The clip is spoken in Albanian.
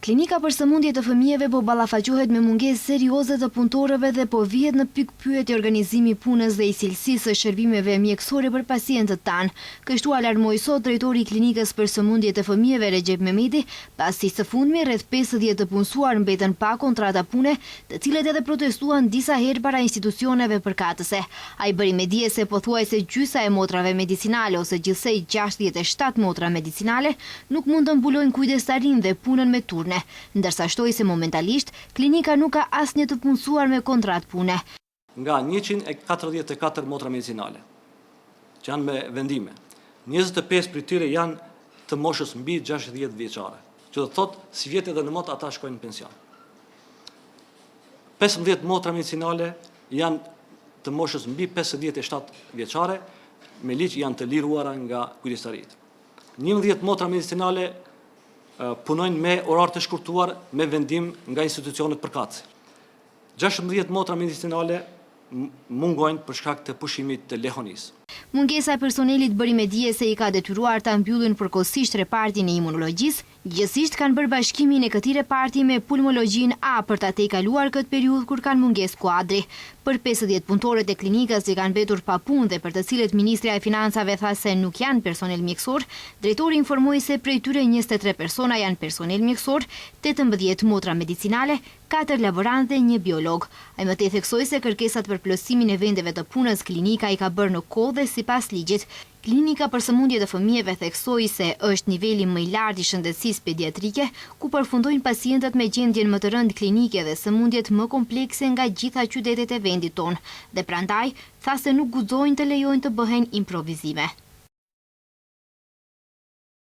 Klinika për sëmundje të fëmijëve po ballafaqohet me mungesë serioze të punëtorëve dhe po vihet në pikë pyetje organizimi punës dhe i cilësisë së shërbimeve mjekësore për pacientët tanë. Kështu alarmoi sot drejtori i Klinikës për sëmundje të fëmijëve Recep Mehmeti, pasi së fundmi rreth 50 të punësuar mbeten pa kontrata pune, të cilët edhe protestuan disa herë para institucioneve përkatëse. Ai bëri me dije se pothuajse gjysa e motrave medicinale ose gjithsej 67 motra medicinale nuk mund të mbulojnë kujdestarin dhe punën me turne, ndërsa shtoi se momentalisht klinika nuk ka asnjë të punësuar me kontratë pune. Nga 144 motra medicinale që janë me vendime, 25 prej tyre janë të moshës mbi 60 vjeçare, që do të thotë si vjet edhe në mot ata shkojnë në pension. 15 motra medicinale janë të moshës mbi 57 vjeçare, me ligj janë të liruara nga kujdestaritë. 11 motra medicinale punojnë me orar të shkurtuar me vendim nga institucionet përkatëse. 16 motra medicinale mungojnë për shkak të pushimit të lehonisë. Mungesa e personelit bëri me dije se i ka detyruar ta mbyllin përkohësisht repartin e imunologjisë, gjithsesi kanë bërë bashkimin e këtij reparti me pulmologjinë A për ta tejkaluar këtë periudhë kur kanë mungesë kuadri. Për 50 punëtorët e klinikës që kanë mbetur pa punë dhe për të cilët Ministria e Financave tha se nuk janë personel mjekësor, drejtori informoi se prej tyre 23 persona janë personel mjekësor, 18 motra medicinale, 4 laborantë dhe 1 biolog. Ai më tej theksoi se kërkesat për plotësimin e vendeve të punës klinika i ka bërë në kohë dhe sipas ligjit. Klinika për sëmundje të fëmijëve theksoi se është niveli më i lartë i shëndetësisë pediatrike, ku përfundojnë pacientët me gjendjen më të rëndë klinike dhe sëmundjet më komplekse nga gjitha qytetet e vendit tonë, dhe prandaj tha se nuk guxojnë të lejojnë të bëhen improvizime.